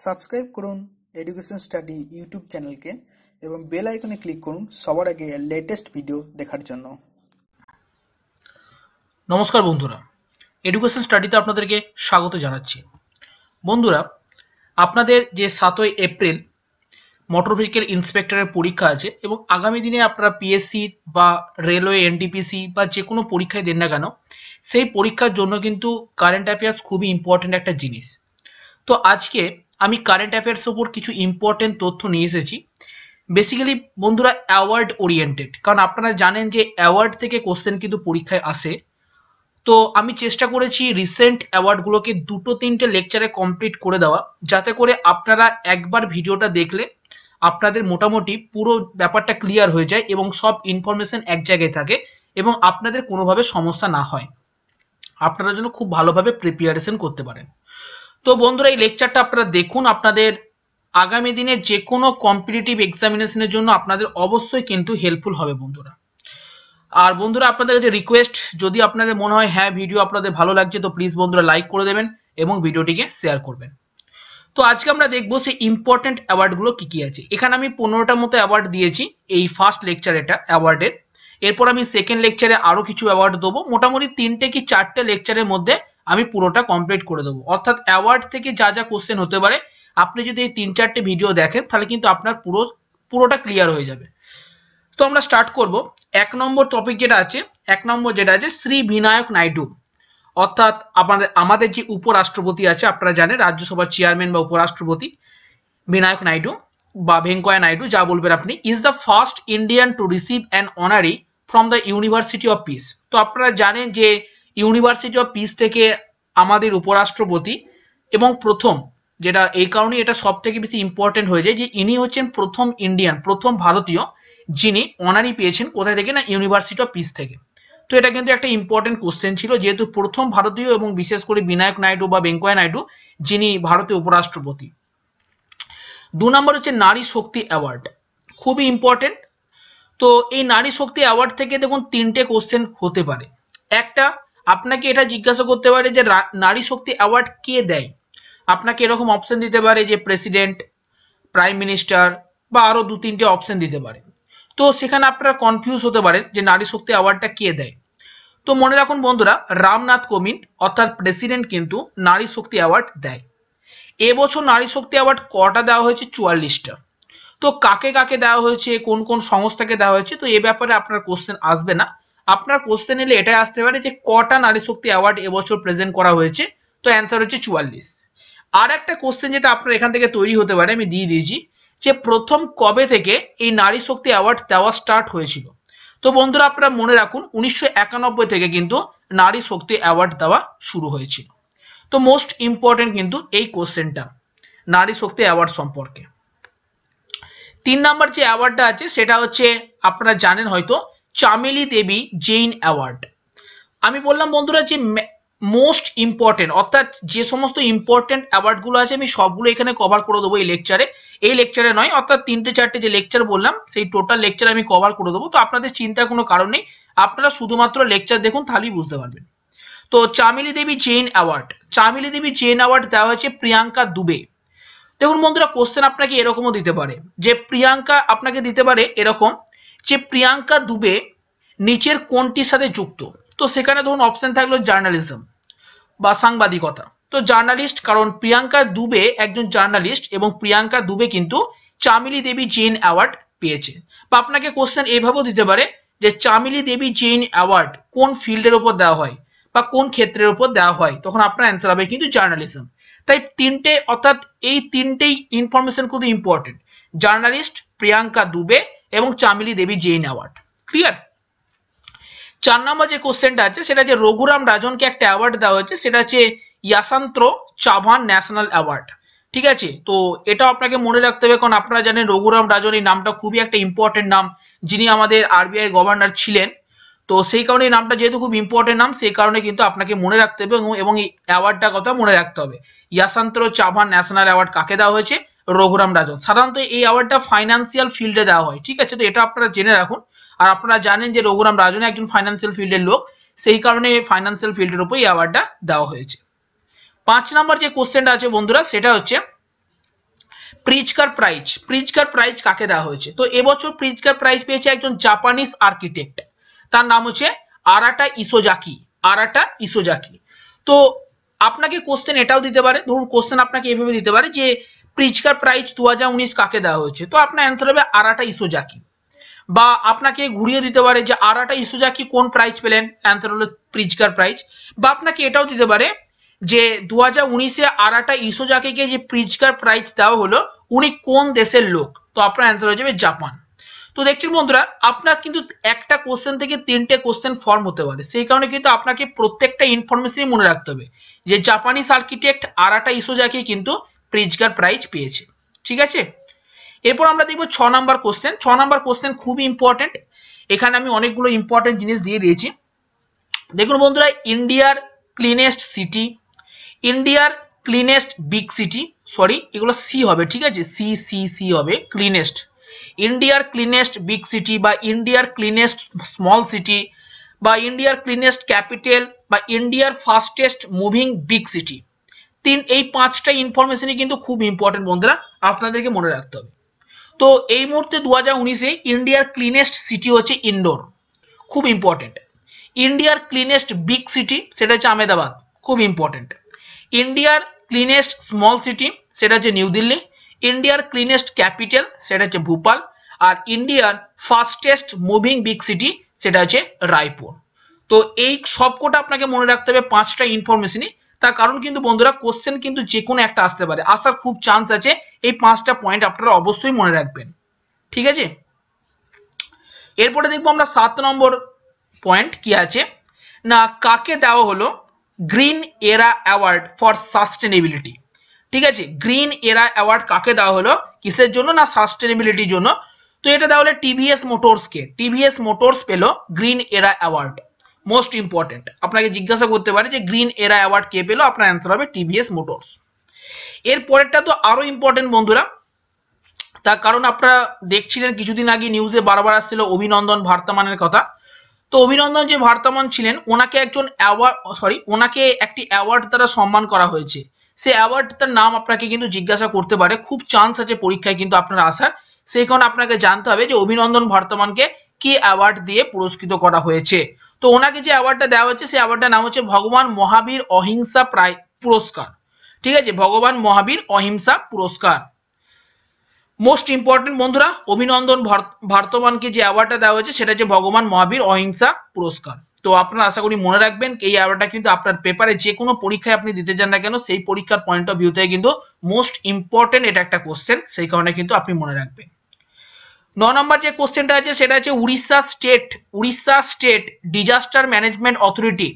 Subscribe করুন education study YouTube চ্যানেলকে এবং বেল আইকনে ক্লিক করুন সবার আগে লেটেস্ট ভিডিও দেখার জন্য। নমস্কার বন্ধুরা, এডুকেশন স্টাডিতে আপনাদেরকে স্বাগত জানাচ্ছি। বন্ধুরা, আপনাদের যে 7ই এপ্রিল মোটর ভেহিকেল ইন্সপেক্টরের পরীক্ষা আছে এবং আগামী দিনে আপনারা পিএসসি বা রেলওয়ে এনটিপিসি বা যে কোনো পরীক্ষায় দেন না কেন, সেই পরীক্ষার জন্য কিন্তু কারেন্ট অ্যাফেয়ার্স খুবই ইম্পর্টেন্ট একটা জিনিস। তো আজকে আমি কারেন্ট অ্যাফেয়ার্সের উপর কিছু ইম্পর্টেন্ট তথ্য নিয়ে এসেছি। বেসিক্যালি বন্ধুরা অ্যাওয়ার্ড ওরিয়েন্টেড, কারণ আপনারা জানেন যে অ্যাওয়ার্ড থেকে কোশ্চেন কিন্তু পরীক্ষায় আসে। তো আমি চেষ্টা করেছি রিসেন্ট অ্যাওয়ার্ডগুলোকে 2-3টে লেকচারে কমপ্লিট করে দেওয়া, যাতে করে আপনারা একবার ভিডিওটা দেখলে আপনাদের মোটামুটি পুরো ব্যাপারটা ক্লিয়ার হয়ে যায় এবং সব ইনফরমেশন এক জায়গায় থাকে এবং আপনাদের কোনোভাবে সমস্যা না হয়, আপনারা যেন খুব ভালোভাবে প্রিপারেশন করতে পারেন। তো বন্ধুরা, এই লেকচারটা আপনারা দেখুন, আপনাদের আগামী দিনে যে কোনো কম্পিটিটিভ এক্সামিনেশনের জন্য আপনাদের অবশ্যই কিন্তু হেল্পফুল হবে বন্ধুরা। আর বন্ধুরা, আপনাদের কাছে রিকোয়েস্ট, যদি আপনাদের মনে হয় হ্যাঁ ভিডিও আপনাদের ভালো লাগছে, তো প্লিজ বন্ধুরা লাইক করে দেবেন এবং ভিডিওটিকে শেয়ার করবেন। তো আজকে আমরা দেখবো সেই ইম্পর্টেন্ট অ্যাওয়ার্ডগুলো কি কি আছে। এখানে আমি 15টার মতো অ্যাওয়ার্ড দিয়েছি এই ফার্স্ট লেকচার এটা অ্যাওয়ার্ডের। এরপর আমি সেকেন্ড লেকচারে আরো কিছু অ্যাওয়ার্ড দেবো। মোটামুটি 3টে কি 4টে লেকচারের মধ্যে আমি পুরোটা কমপ্লিট করে দেবো। অর্থাৎ অ্যাওয়ার্ড থেকে যা যা কোশ্চেন হতে পারে আপনি যদি এই 3-4টে ভিডিও দেখেন তাহলে কিন্তু আপনার পুরোটা ক্লিয়ার হয়ে যাবে। তো আমরা স্টার্ট করব। 1 নম্বর টপিক যেটা আছে শ্রী বিনায়ক নাইডু, অর্থাৎ আমাদের যে উপরাষ্ট্রপতি আছে, আপনারা জানেন রাজ্যসভার চেয়ারম্যান বা উপরাষ্ট্রপতি বিনায়ক নাইডু বা ভেঙ্কয়া নাইডু, যা বলবেন আপনি, is the first Indian to receive an honorary from the university of piece. তো আপনারা জানেন যে ইউনিভার্সিটি অফ পিস থেকে আমাদের উপরাষ্ট্রপতি এবং প্রথম, যেটা এই কারণে এটা সব থেকে বেশি ইম্পর্টেন্ট হয়ে যায় যে ইনি হচ্ছেন প্রথম ভারতীয় যিনি অনারি পেয়েছেন। কোথায় থেকে? না, ইউনিভার্সিটি অফ পিস থেকে। তো এটা কিন্তু একটা ইম্পর্টেন্ট কোশ্চেন ছিল, যেহেতু প্রথম ভারতীয় এবং বিশেষ করে বিনায়ক নাইডু বা ভেঙ্কয়া নাইডু যিনি ভারতীয় উপরাষ্ট্রপতি। 2 নম্বর হচ্ছে নারী শক্তি অ্যাওয়ার্ড, খুবই ইম্পর্টেন্ট। তো এই নারী শক্তি অ্যাওয়ার্ড থেকে দেখুন 3টে কোশ্চেন হতে পারে। একটা, আপনাকে এটা জিজ্ঞাসা করতে পারে যে নারী শক্তি অ্যাওয়ার্ড কে দেয়। আপনাকে এরকম অপশন দিতে পারে যে প্রেসিডেন্ট, প্রাইম মিনিস্টার বা আরো 2-3টে অপশন দিতে পারে। তো সেখানে আপনারা কনফিউজ হতে পারেন যে নারী শক্তি অ্যাওয়ার্ডটা কে দেয়। তো মনে রাখুন বন্ধুরা, রামনাথ কোবিন্দ অর্থাৎ প্রেসিডেন্ট কিন্তু নারী শক্তি অ্যাওয়ার্ড দেয়। এবছর নারী শক্তি অ্যাওয়ার্ড কটা দেওয়া হয়েছে? 44টা। তো কাকে কাকে দেওয়া হয়েছে, কোন কোন সংস্থাকে দেওয়া হয়েছে, তো এ ব্যাপারে আপনার কোশ্চেন আসবে না। আপনার কোশ্চেন এলে এটাই আসতে পারে যে কটা নারী শক্তি অ্যাওয়ার্ড এবছর প্রেজেন্ট করা হয়েছে, তো অ্যান্সার হচ্ছে 44। আর একটা কোশ্চেন যেটা আপনার এখান থেকে তৈরি হতে পারে, আমি দিয়ে দিয়েছি, যে প্রথম কবে থেকে এই নারী শক্তি অ্যাওয়ার্ড দেওয়া স্টার্ট হয়েছিল। তো বন্ধুরা, আপনারা মনে রাখুন 1991 থেকে কিন্তু নারী শক্তি অ্যাওয়ার্ড দেওয়া শুরু হয়েছিল। তো মোস্ট ইম্পর্টেন্ট কিন্তু এই কোশ্চেনটা নারী শক্তি অ্যাওয়ার্ড সম্পর্কে। 3 নম্বর যে অ্যাওয়ার্ডটা আছে সেটা হচ্ছে, আপনারা জানেন হয়তো, চামেলি দেবী জৈন অ্যাওয়ার্ড। আমি বললাম বন্ধুরা যে মোস্ট ইম্পর্টেন্ট, অর্থাৎ যে সমস্ত ইম্পর্টেন্ট অ্যাওয়ার্ডগুলো আছে আমি সবগুলো এখানে কভার করে দেবো এই লেকচারে নয়, অর্থাৎ 3-4টে যে লেকচার বললাম সেই টোটাল লেকচার আমি কভার করে দেবো। তো আপনাদের চিন্তার কোনো কারণ নেই, আপনারা শুধুমাত্র লেকচার দেখুন তাহলেই বুঝতে পারবেন। তো চামেলি দেবী জৈন অ্যাওয়ার্ড দেওয়া হয়েছে প্রিয়াঙ্কা দুবে। দেখুন বন্ধুরা, কোশ্চেন আপনাকে এরকমও দিতে পারে যে আপনাকে দিতে পারে এরকম যে প্রিয়াঙ্কা দুবে নিচের কোনটির সাথে যুক্ত। তো সেখানে ধরুন অপশন থাকলো জার্নালিজম বা সাংবাদিকতা। তো জার্নালিস্ট, কারণ প্রিয়াঙ্কা দুবে একজন জার্নালিস্ট এবং প্রিয়াঙ্কা দুবে কিন্তু চামেলি দেবী জৈন অ্যাওয়ার্ড পেয়েছে। বা আপনাকে কোশ্চেন এভাবেও দিতে পারে যে চামেলি দেবী জৈন অ্যাওয়ার্ড কোন ফিল্ডের উপর দেওয়া হয় বা কোন ক্ষেত্রের উপর দেওয়া হয়, তখন আপনার অ্যান্সার হবে কিন্তু জার্নালিজম। তাই 3টে, অর্থাৎ এই 3টেই ইনফরমেশন খুব ইম্পর্টেন্ট, জার্নালিস্ট, প্রিয়াঙ্কা দুবে এবং চামেলি দেবী জৈন অ্যাওয়ার্ড। ক্লিয়ার? 4 নম্বর যে কোশ্চেনটা আছে সেটা যে রঘুরাম রাজনকে একটা অ্যাওয়ার্ড দেওয়া হয়েছে, সেটা হচ্ছে ইয়াসান্ত্র চাভান ন্যাশনাল অ্যাওয়ার্ড। ঠিক আছে, তো এটা আপনাকে মনে রাখতে হবে, কারণ আপনারা জানেন রঘুরাম রাজন এই নামটা খুবই একটা ইম্পর্টেন্ট নাম, যিনি আমাদের আরবিআই গভর্নর ছিলেন। তো সেই কারণে এই নামটা যেহেতু খুব ইম্পর্টেন্ট নাম, সেই কারণে কিন্তু আপনাকে মনে রাখতে হবে এবং এই অ্যাওয়ার্ডটার কথা মনে রাখতে হবে। ইয়াসান্ত্র চাভান ন্যাশনাল অ্যাওয়ার্ড কাকে দেওয়া হয়েছে? রঘুরাম রাজন। সাধারণত এই অ্যাওয়ার্ডটা ফাইন্যান্সিয়াল ফিল্ডে দেওয়া হয়। ঠিক আছে, তো এটা আপনারা জেনে রাখুন। আর আপনারা জানেন যে রঘুরাম রাজন একজন ফাইন্যান্সিয়াল ফিল্ডের লোক, সেই কারণে ফাইন্যান্সিয়াল ফিল্ডের উপর এই অ্যাওয়ার্ডটা দেওয়া হয়েছে। 5 নম্বর যে কোশ্চেনটা আছে বন্ধুরা সেটা হচ্ছে প্রিজকার প্রাইজ কাকে দেওয়া হয়েছে? তো এবছর প্রিজকার প্রাইজ পেয়েছে একজন জাপানিজ আর্কিটেক্ট, তার নাম হচ্ছে আরাটা ইসোজাকি। তো আপনাকে কোশ্চেন এটাও দিতে পারে, ধরুন কোশ্চেন আপনাকে এভাবে দিতে পারে যে প্রিজকার প্রাইজ 2019 কাকে দেওয়া হয়েছে, তো আপনার অ্যান্সার হবে আরাটা ইসোজাকি। বা আপনাকে ঘুরিয়ে দিতে পারে যে আরাটা ইসোজাকি কোন প্রাইজ পেলেন, অ্যান্সার হলো প্রিজকার প্রাইজ। বা আপনাকে এটাও দিতে পারে যে 2019-এ আরাটা ইসোজাকিকে যে প্রিজকার প্রাইজ দেওয়া হলো উনি কোন দেশের লোক, তো আপনার অ্যান্সার হয়ে যাবে জাপান। তো দেখছেন বন্ধুরা, আপনার কিন্তু একটা কোশ্চেন থেকে 3টে কোশ্চেন ফর্ম হতে পারে, সেই কারণে কিন্তু আপনাকে প্রত্যেকটা ইনফরমেশনই মনে রাখতে হবে যে জাপানিজ আর্কিটেক্ট আরাটা ইসোজাকি কিন্তু প্রিজকার প্রাইজ পেয়েছে। ঠিক আছে, এরপর আমরা দেখব 6 নাম্বার কোশ্চেন। 6 নাম্বার কোশ্চেন খুবই ইম্পর্টেন্ট, এখানে আমি অনেকগুলো ইম্পর্টেন্ট জিনিস দিয়ে দিয়েছি। দেখুন বন্ধুরা, ইন্ডিয়ার ক্লিনেস্ট সিটি, ইন্ডিয়ার ক্লিনেস্ট বিগ সিটি, সরি এগুলো সি হবে, ঠিক আছে, সি হবে, ক্লিনেস্ট, ইন্ডিয়ার ক্লিনেস্ট বিগ সিটি বা ইন্ডিয়ার ক্লিনেস্ট স্মল সিটি বা ইন্ডিয়ার ক্লিনেস্ট ক্যাপিটাল বা ইন্ডিয়ার ফাস্টেস্ট মুভিং বিগ সিটি, এই 5টা ইনফরমেশনই কিন্তু খুব ইম্পর্টেন্ট বন্ধুরা, আপনাদেরকে মনে রাখতে হবে। তো এই মুহূর্তে 2019-এ ইন্ডিয়ার ক্লিনেস্ট সিটি হচ্ছে ইন্দোর, খুব ইম্পর্টেন্ট। ইন্ডিয়ার ক্লিনেস্ট বিগ সিটি সেটা হচ্ছে আহমেদাবাদ, খুব ইম্পর্টেন্ট। ইন্ডিয়ার ক্লিনেস্ট স্মল সিটি সেটা হচ্ছে নিউ দিল্লি। ইন্ডিয়ার ক্লিনেস্ট ক্যাপিটাল সেটা হচ্ছে ভোপাল। আর ইন্ডিয়ার ফাস্টেস্ট মুভিং বিগ সিটি সেটা হচ্ছে রায়পুর। তো এই সবকটা আপনাকে মনে রাখতে হবে, 5টা ইনফরমেশনই। তার কারণ কিন্তু বন্ধুরা কোশ্চেন কিন্তু যে কোনো একটা আসতে পারে, আসার খুব চান্স আছে, এই 5টা পয়েন্ট আপনারা অবশ্যই মনে রাখবেন। ঠিক আছে, এরপরে দেখবো আমরা 7 নম্বর পয়েন্ট কি আছে না, কাকে দেওয়া হলো গ্রিন এরা অ্যাওয়ার্ড ফর সাস্টেনেবিলিটি। ঠিক আছে, গ্রিন এরা অ্যাওয়ার্ড কাকে দেওয়া হলো, কিসের জন্য না সাস্টেনেবিলিটির জন্য। তো এটা দেওয়া হলো টিভিএস মোটরসকে, টিভিএস মোটরস পেলো গ্রিন এরা অ্যাওয়ার্ড, মোস্ট ইম্পর্টেন্ট। আপনাকে জিজ্ঞাসা করতে পারে যে গ্রিন এরা অ্যাওয়ার্ড কে পেলো, আপনার অ্যান্সার হবে টিভিএস মোটরস। এর পরেরটা তো আরো ইম্পর্টেন্ট বন্ধুরা, তার কারণ আপনারা দেখছিলেন কিছুদিন আগে নিউজে বারবার আসছিল অভিনন্দন ভারতামানের কথা। তো অভিনন্দন যে ভারতামান ছিলেন ওনাকে ওনাকে একটি অ্যাওয়ার্ড দ্বারা সম্মান করা হয়েছে, সেই অ্যাওয়ার্ডটার নাম আপনাকে কিন্তু জিজ্ঞাসা করতে পারে, খুব চান্স আছে পরীক্ষায় কিন্তু আপনারা আসার, সেই কারণে আপনাকে জানতে হবে যে অভিনন্দন ভারতামানকে কি অ্যাওয়ার্ড দিয়ে পুরস্কৃত করা হয়েছে। তো ওনাকে যে অ্যাওয়ার্ডটা দেওয়া হচ্ছে সেই অ্যাওয়ার্ডটার নাম হচ্ছে ভগবান মহাবীর অহিংসা পুরস্কার। ঠিক আছে, ভগবান মহাবীর অহিংসা পুরস্কার, মোস্ট ইম্পর্টেন্ট বন্ধুরা। অভিনন্দন ভারতমানকে যে অ্যাওয়ার্ডটা দেওয়া হয়েছে সেটা হচ্ছে ভগবান মহাবীর অহিংসা পুরস্কার। তো আপনারা আশা করি মনে রাখবেন, এই অ্যাওয়ার্ডটা কিন্তু আপনার পেপারে যে কোনো পরীক্ষায় আপনি দিতে যান না কেন, সেই পরীক্ষার পয়েন্ট অফ ভিউ থেকে কিন্তু মোস্ট ইম্পর্টেন্ট এটা একটা কোশ্চেন, সেই কারণে কিন্তু আপনি মনে রাখবেন। 9 নম্বর যে কোশ্চেনটা আছে সেটা হচ্ছে Orissa state disaster management authority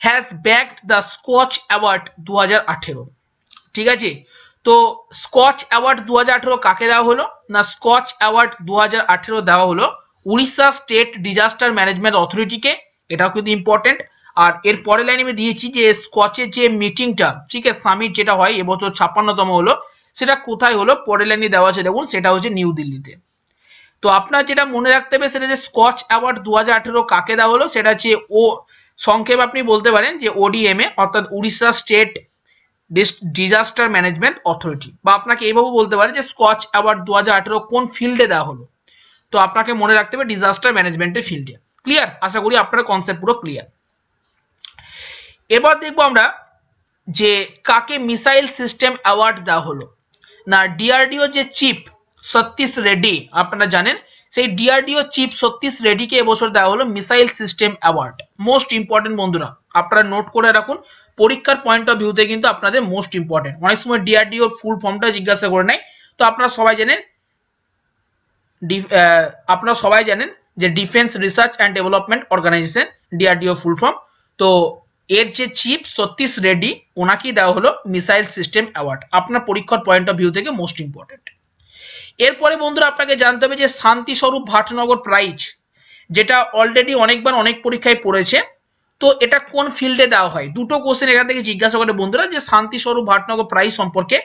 has backed the Scotch award 2018। ঠিক আছে, তো স্কচ অ্যাওয়ার্ড 2018 কাকে দেওয়া হলো না, স্কচ অ্যাওয়ার্ড 2018 দেওয়া হলো উড়িষ্যা স্টেট ডিজাস্টার ম্যানেজমেন্ট অথরিটিকে, এটাও কিন্তু ইম্পর্টেন্ট। আর এর পরের লাইনে আমি দিয়েছি যে স্কচের যে মিটিংটা, ঠিক আছে, সামিট যেটা হয় এবছর 56তম হলো, সেটা কোথায় হলো, পরের লাইনে দেওয়া আছে দেখুন, সেটা হচ্ছে নিউ দিল্লিতে। তো আপনার যেটা মনে রাখতে হবে সেটা যে স্কচ অ্যাওয়ার্ড 2018 কাকে দেওয়া হলো, সেটা হচ্ছে সংক্ষেপ আপনি বলতে পারেন যে ওডিএমএ, অর্থাৎ Orissa state disaster management authority. বা আপনাকে এইভাবে বলতে পারে যে স্কচ অ্যাওয়ার্ড 2018 কোন ফিল্ডে দেওয়া হলো, তো আপনাকে মনে রাখতে হবে ডিজাস্টার ম্যানেজমেন্টের ফিল্ডে। ক্লিয়ার, আশা করি আপনার কনসেপ্ট পুরো ক্লিয়ার। এবার দেখবো আমরা যে কাকে মিসাইল সিস্টেম অ্যাওয়ার্ড দেওয়া হলো না, ডিআরডিও যে চিফ সতীশ রেড্ডি, আপনারা জানেন সেই ডিআরডিও চিফ সতীশ রেড্ডিকে এবছর দেওয়া হলো missile system award, most important বন্ধুরা, আপনারা নোট করে রাখুন, পরীক্ষার পয়েন্ট অফ ভিউতে কিন্তু আপনাদের মোস্ট ইম্পর্টেন্ট। অনেক সময় ডিআরডিওর ফুল ফর্মটা জিজ্ঞাসা করে নেয়, তো আপনারা সবাই জানেন যে defence research and development organisation, DRDO full form. তো এর যে চিফ সতীশ রেড্ডি ওনাকেই দেওয়া হলো মিসাইল সিস্টেম অ্যাওয়ার্ড, আপনার পরীক্ষার পয়েন্ট অফ ভিউ থেকে মোস্ট ইম্পর্টেন্ট। এরপরে বন্ধুরা আপনাকে জানতে হবে যে শান্তিস্বরূপ ভাটনগর প্রাইজ, যেটা অলরেডি অনেকবার অনেক পরীক্ষায় পড়েছে, তো এটা কোন ফিল্ডে দেওয়া হয়। দুটো কোশ্চেন এখান থেকে জিজ্ঞাসা করে বন্ধুরা যে শান্তিস্বরূপ ভাটনগর প্রাইজ সম্পর্কে,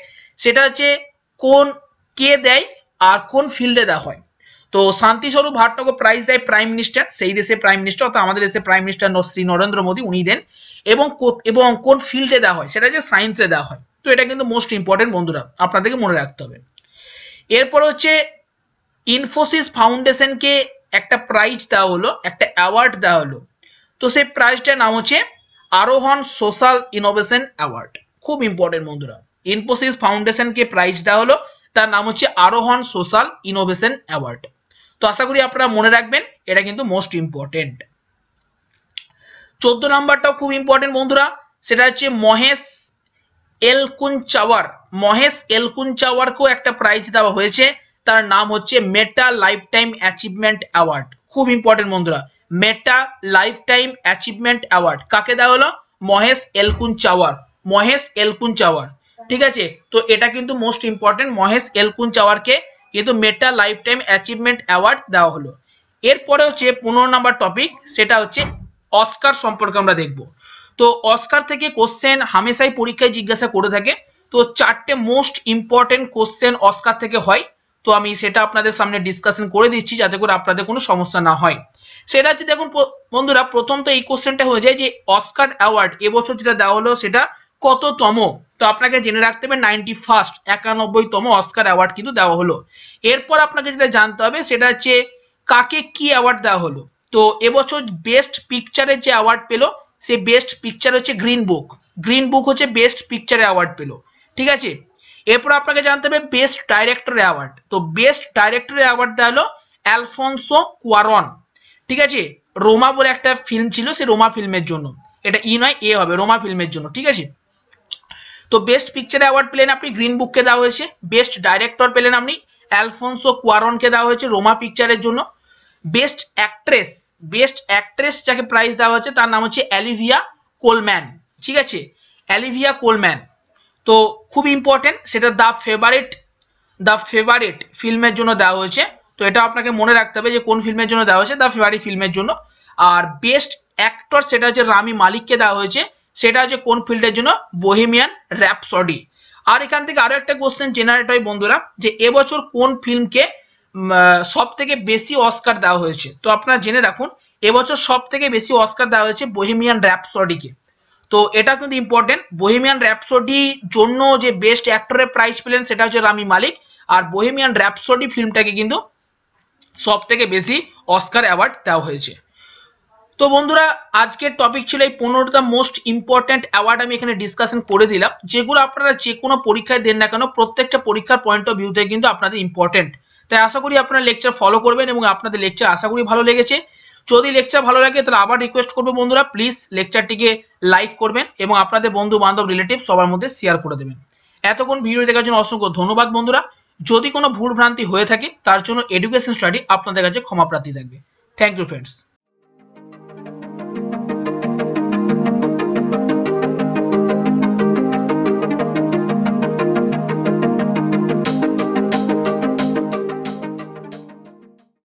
সেটা হচ্ছে কে দেয় আর কোন ফিল্ডে দেওয়া হয়। তো শান্তিস্বরূপ ভাটনগর প্রাইজ দেয় প্রাইম মিনিস্টার, সেই দেশে প্রাইম মিনিস্টার, অর্থাৎ আমাদের দেশে প্রাইম মিনিস্টার শ্রী নরেন্দ্র মোদী, উনি দেন। এবং কোন ফিল্ডে দেওয়া হয় সেটা যে সায়েন্সে দেওয়া হয়। তো এটা কিন্তু মোস্ট ইম্পর্টেন্ট বন্ধুরা, আপনাদেরকে মনে রাখতে হবে। এরপর হচ্ছে ইনফোসিস ফাউন্ডেশনকে একটা প্রাইজ দেওয়া হলো, একটা অ্যাওয়ার্ড দেওয়া হলো। তো সেই প্রাইজটার নাম হচ্ছে আরোহণ সোশ্যাল ইনোভেশন অ্যাওয়ার্ড। খুব ইম্পর্টেন্ট বন্ধুরা, ইনফোসিস ফাউন্ডেশনকে প্রাইজ দেওয়া হলো, তার নাম হচ্ছে আরোহণ সোশ্যাল ইনোভেশন অ্যাওয়ার্ড। তো আশা করি আপনারা মনে রাখবেন, এটা কিন্তু মোস্ট ইম্পর্টেন্ট। 14 নাম্বারটাও খুব ইম্পর্টেন্ট বন্ধুরা, সেটা হচ্ছে মহেশ এলকুঞ্চাওয়ারকেও একটা প্রাইজ দেওয়া হয়েছে, তার নাম হচ্ছে মেটা লাইফ টাইম অ্যাচিভমেন্ট অ্যাওয়ার্ড। খুব ইম্পর্টেন্ট বন্ধুরা, মেটা লাইফ টাইম অ্যাচিভমেন্ট অ্যাওয়ার্ড কাকে দেওয়া হলো? মহেশ এলকুঞ্চাওয়ার। ঠিক আছে, তো এটা কিন্তু মোস্ট ইম্পর্টেন্ট, মহেশ এলকুঞ্চাওয়ারকে কিন্তু মেটা লাইফ টাইম অ্যাচিভমেন্ট অ্যাওয়ার্ড দেওয়া হলো। এরপরে হচ্ছে 15 নাম্বার টপিক, সেটা হচ্ছে অস্কার সম্পর্কে আমরা দেখব। তো অস্কার থেকে কোশ্চেন হামেশাই পরীক্ষায় জিজ্ঞাসা করে থাকে। তো 4টে মোস্ট ইম্পর্টেন্ট কোশ্চেন অস্কার থেকে হয়, তো আমি সেটা আপনাদের সামনে ডিসকাশন করে দিচ্ছি যাতে করে আপনাদের কোনো সমস্যা না হয়। সেটা হচ্ছে দেখুন বন্ধুরা, প্রথম তো এই কোশ্চেনটা হয়ে যায় যে অস্কার অ্যাওয়ার্ড এবছর যেটা দেওয়া হলো সেটা কততম? তো আপনাকে জেনে রাখতে হবে 91তম অস্কার অ্যাওয়ার্ড কিন্তু দেওয়া হলো। এরপর আপনাকে যেটা জানতে হবে সেটা হচ্ছে কাকে কি অ্যাওয়ার্ড দেওয়া হলো। তো এবছর বেস্ট পিকচারের যে অ্যাওয়ার্ড পেলো, সে বেস্ট পিকচার হচ্ছে গ্রিন বুক হচ্ছে বেস্ট পিকচারের অ্যাওয়ার্ড পেলো। ঠিক আছে, এরপর আপনাকে জানতে হবে বেস্ট ডাইরেক্টরের অ্যাওয়ার্ড। তো বেস্ট ডাইরেক্টরের অ্যাওয়ার্ড দেওয়া হলো অ্যালফোনসো কুয়ারন। ঠিক আছে, রোমা বলে একটা ফিল্ম ছিল, সে রোমা ফিল্মের জন্য, এটা ই নয় এ হবে, রোমা ফিল্মের জন্য। ঠিক আছে, তো বেস্ট পিকচার অ্যাওয়ার্ড পেলেন আপনি গ্রিন বুককে দেওয়া হয়েছে, বেস্ট ডাইরেক্টর পেলেন আপনি অ্যালফোনসো কুয়ারনকে দেওয়া হয়েছে রোমা পিকচারের জন্য। বেস্ট অ্যাক্ট্রেস যাকে প্রাইজ দেওয়া হচ্ছে তার নাম হচ্ছে অলিভিয়া কোলম্যান। ঠিক আছে, অলিভিয়া কোলম্যান। তো খুব ইম্পর্টেন্ট, সেটা দ্য ফেভারিট ফিল্মের জন্য দেওয়া হয়েছে। তো এটা আপনাকে মনে রাখতে হবে যে কোন ফিল্মের জন্য দেওয়া হয়েছে, দ্য ফেভারিট ফিল্মের জন্য। আর বেস্ট অ্যাক্টর সেটা হচ্ছে রামি মালিককে দেওয়া হয়েছে, সেটা হচ্ছে কোন ফিল্ডের জন্য? বোহেমিয়ান র্যাপসডি। আর এখান থেকে আরো একটা কোশ্চেন জেনারেট হয় বন্ধুরা, যে এবছর কোন ফিল্মকে সব থেকে বেশি অস্কার দেওয়া হয়েছে। তো আপনারা জেনে রাখুন, এবছর সব থেকে বেশি অস্কার দেওয়া হয়েছে বোহেমিয়ান র্যাপসডিকে। তো এটা কিন্তু ইম্পর্টেন্ট, বোহেমিয়ান র্যাপসডির জন্য যে বেস্ট অ্যাক্টরের প্রাইজ পেলেন সেটা হচ্ছে রামি মালিক, আর বোহেমিয়ান র্যাপসডি ফিল্মটাকে কিন্তু সব থেকে বেশি অস্কার অ্যাওয়ার্ড দেওয়া হয়েছে। তো বন্ধুরা, আজকের টপিক ছিল এই 15টা মোস্ট ইম্পর্টেন্ট অ্যাওয়ার্ড আমি এখানে ডিসকাশন করে দিলাম, যেগুলো আপনারা যে কোনো পরীক্ষায় দেন না কেন প্রত্যেকটা পরীক্ষার পয়েন্ট অফ ভিউ থেকে কিন্তু আপনাদের ইম্পর্টেন্ট। তাই আশা করি আপনারা লেকচার ফলো করবেন এবং আপনাদের লেকচার আশা করি ভালো লেগেছে। যদি লেকচার ভালো লাগে তাহলে আবার রিকোয়েস্ট করবো বন্ধুরা, প্লিজ লেকচারটিকে লাইক করবেন এবং আপনাদের বন্ধু বান্ধব রিলেটিভ সবার মধ্যে শেয়ার করে দেবেন। এতক্ষণ ভিডিও দেখার জন্য অসংখ্য ধন্যবাদ বন্ধুরা। যদি কোনো ভুল ভ্রান্তি হয়ে থাকে তার জন্য এডুকেশন স্টাডি আপনাদের কাছে ক্ষমা প্রার্থী থাকবে। Thank you friends.